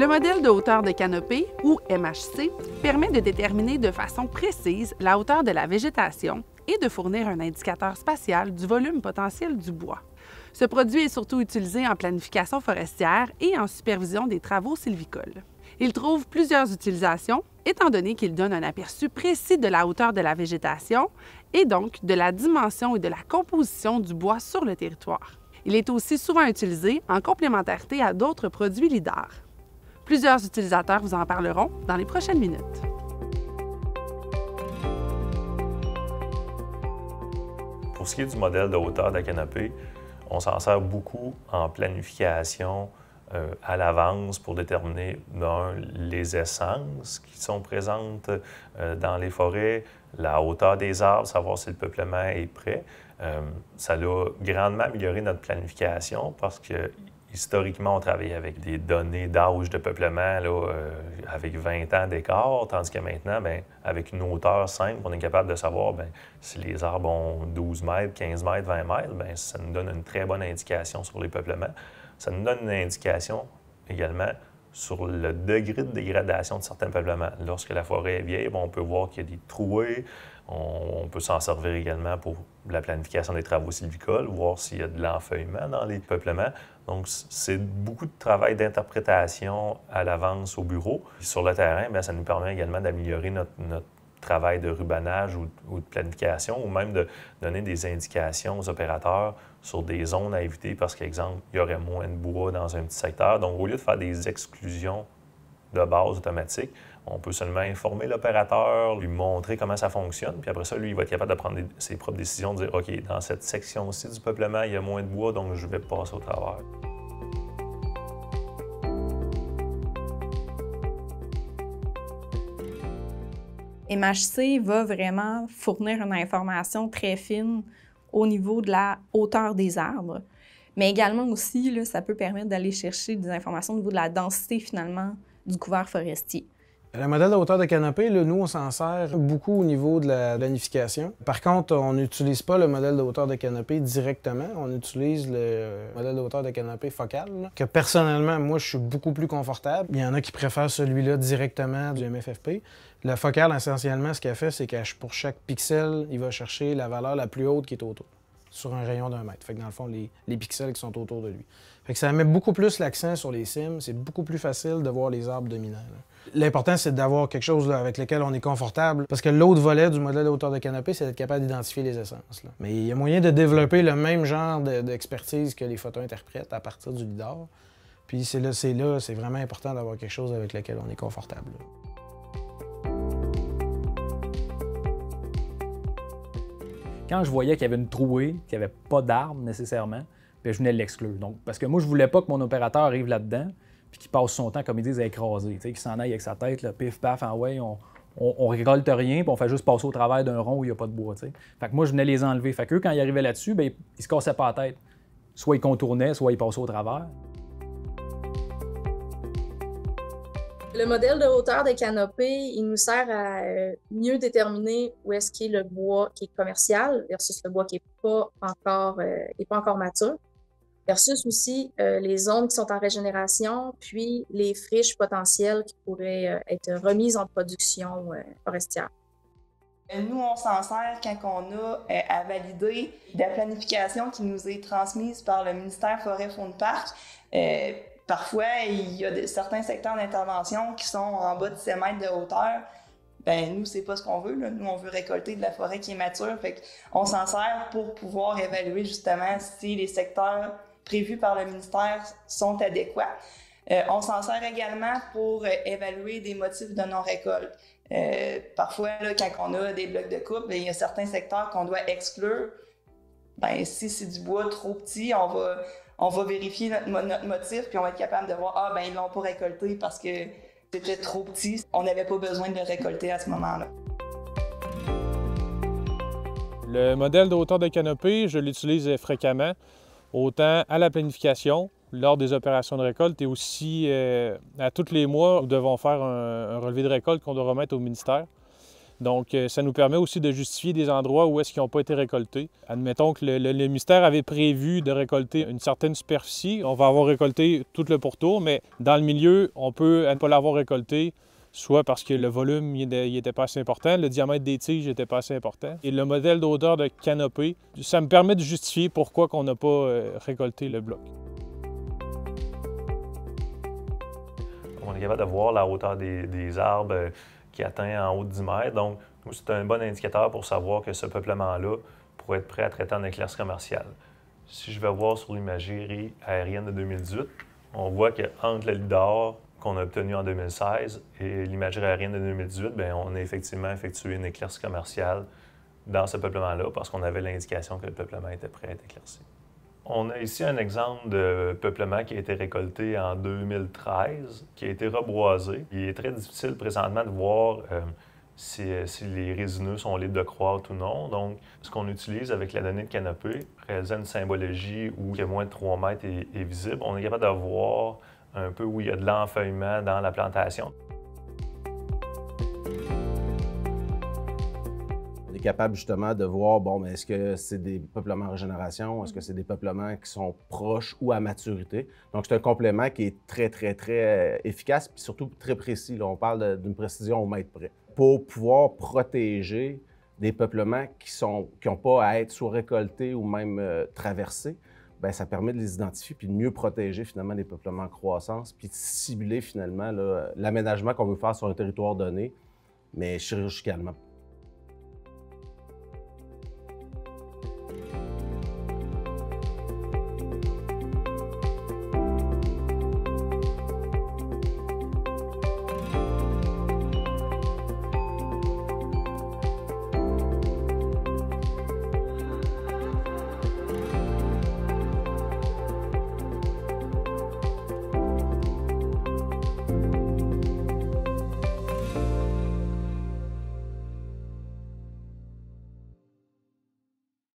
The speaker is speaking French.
Le modèle de hauteur de canopée, ou MHC, permet de déterminer de façon précise la hauteur de la végétation et de fournir un indicateur spatial du volume potentiel du bois. Ce produit est surtout utilisé en planification forestière et en supervision des travaux sylvicoles. Il trouve plusieurs utilisations, étant donné qu'il donne un aperçu précis de la hauteur de la végétation et donc de la dimension et de la composition du bois sur le territoire. Il est aussi souvent utilisé en complémentarité à d'autres produits LIDAR. Plusieurs utilisateurs vous en parleront dans les prochaines minutes. Pour ce qui est du modèle de hauteur de la canopée, on s'en sert beaucoup en planification à l'avance pour déterminer, les essences qui sont présentes dans les forêts, la hauteur des arbres, savoir si le peuplement est prêt. Ça a grandement amélioré notre planification parce que historiquement, on travaillait avec des données d'âge de peuplement avec 20 ans d'écart, tandis que maintenant, avec une hauteur simple, on est capable de savoir si les arbres ont 12 mètres, 15 mètres, 20 mètres, ça nous donne une très bonne indication sur les peuplements. Ça nous donne une indication également sur le degré de dégradation de certains peuplements. Lorsque la forêt est vieille, on peut voir qu'il y a des trouées. On peut s'en servir également pour la planification des travaux sylvicoles, voir s'il y a de l'enfeuillement dans les peuplements. Donc, c'est beaucoup de travail d'interprétation à l'avance au bureau. Puis sur le terrain, ça nous permet également d'améliorer notre travail de rubanage ou de planification, ou même de donner des indications aux opérateurs sur des zones à éviter parce qu'exemple, il y aurait moins de bois dans un petit secteur. Donc, au lieu de faire des exclusions de base automatiques, on peut seulement informer l'opérateur, lui montrer comment ça fonctionne, puis après ça, lui, il va être capable de prendre ses propres décisions, de dire « OK, dans cette section-ci du peuplement, il y a moins de bois, donc je vais passer au travers. » MHC va vraiment fournir une information très fine au niveau de la hauteur des arbres, mais également aussi, là, ça peut permettre d'aller chercher des informations au niveau de la densité, finalement, du couvert forestier. Le modèle de hauteur de canopée, là, nous, on s'en sert beaucoup au niveau de la planification. Par contre, on n'utilise pas le modèle de hauteur de canopée directement. On utilise le modèle de hauteur de canopée focal, là, que personnellement, moi, je suis beaucoup plus confortable. Il y en a qui préfèrent celui-là directement du MFFP. Le focal, essentiellement, ce qu'elle fait, c'est que pour chaque pixel, il va chercher la valeur la plus haute qui est autour, sur un rayon d'1 mètre. Fait que dans le fond, les pixels qui sont autour de lui. Fait que ça met beaucoup plus l'accent sur les cimes. C'est beaucoup plus facile de voir les arbres dominants. L'important, c'est d'avoir quelque chose là, avec lequel on est confortable. Parce que l'autre volet du modèle de hauteur de canopée, c'est d'être capable d'identifier les essences. Là. Mais il y a moyen de développer le même genre d'expertise que les photo-interprètes à partir du LIDAR. Puis c'est vraiment important d'avoir quelque chose avec lequel on est confortable. Là. Quand je voyais qu'il y avait une trouée, qu'il n'y avait pas d'arbre nécessairement, bien, je venais de l'exclure. Donc, parce que moi, je ne voulais pas que mon opérateur arrive là-dedans puis qu'il passe son temps, comme ils disent, à écraser, qu'il s'en aille avec sa tête, là, pif, paf, on récolte rien, puis on fait juste passer au travers d'un rond où il n'y a pas de bois. T'sais. Fait que moi, je venais les enlever. Fait qu'eux, quand ils arrivaient là-dessus, bien, ils se cassaient pas la tête. Soit ils contournaient, soit ils passaient au travers. Le modèle de hauteur de canopée, il nous sert à mieux déterminer où est-ce qu'est le bois qui est commercial versus le bois qui n'est pas encore mature, versus aussi les zones qui sont en régénération, puis les friches potentielles qui pourraient être remises en production forestière. Nous, on s'en sert quand on a à valider la planification qui nous est transmise par le ministère Forêt-Faune-Parc. Parfois, il y a certains secteurs d'intervention qui sont en bas de 7 mètres de hauteur. Bien, nous, c'est pas ce qu'on veut. Là. Nous, on veut récolter de la forêt qui est mature. Fait qu'on s'en sert pour pouvoir évaluer justement si les secteurs prévus par le ministère sont adéquats. On s'en sert également pour évaluer des motifs de non-récolte. Parfois, là, quand on a des blocs de coupe, il y a certains secteurs qu'on doit exclure. Bien, si c'est du bois trop petit, on va vérifier notre motif, puis on va être capable de voir, ils l'ont pas récolté parce que c'était trop petit. On n'avait pas besoin de le récolter à ce moment-là. Le modèle de hauteur de canopée, je l'utilise fréquemment, autant à la planification, lors des opérations de récolte et aussi à tous les mois, nous devons faire un relevé de récolte qu'on doit remettre au ministère. Donc, ça nous permet aussi de justifier des endroits où est-ce qu'ils n'ont pas été récoltés. Admettons que le ministère avait prévu de récolter une certaine superficie. On va avoir récolté tout le pourtour, mais dans le milieu, on peut ne pas l'avoir récolté, soit parce que le volume n'était pas assez important, le diamètre des tiges n'était pas assez important. Et le modèle de hauteur de canopée, ça me permet de justifier pourquoi on n'a pas récolté le bloc. On est capable de voir la hauteur des arbres qui atteint en haut de 10 mètres. Donc, c'est un bon indicateur pour savoir que ce peuplement-là pourrait être prêt à traiter en éclaircie commerciale. Si je vais voir sur l'imagerie aérienne de 2018, on voit qu'entre le lidar qu'on a obtenu en 2016 et l'imagerie aérienne de 2018, bien, on a effectivement effectué une éclaircie commerciale dans ce peuplement-là parce qu'on avait l'indication que le peuplement était prêt à être éclairci. On a ici un exemple de peuplement qui a été récolté en 2013, qui a été reboisé. Il est très difficile présentement de voir si les résineux sont libres de croître ou non. Donc, ce qu'on utilise avec la donnée de canopée, réaliser une symbologie où il y a moins de 3 mètres est visible, on est capable de voir un peu où il y a de l'enfeuillement dans la plantation. On est capable justement de voir, bon, est-ce que c'est des peuplements en régénération, est-ce que c'est des peuplements qui sont proches ou à maturité. Donc, c'est un complément qui est très efficace, puis surtout très précis. Là, on parle d'une précision au mètre près. Pour pouvoir protéger des peuplements qui n'ont pas à être soit récoltés ou même traversés, bien, ça permet de les identifier puis de mieux protéger finalement les peuplements en croissance, puis de cibler finalement l'aménagement qu'on veut faire sur un territoire donné, mais chirurgicalement.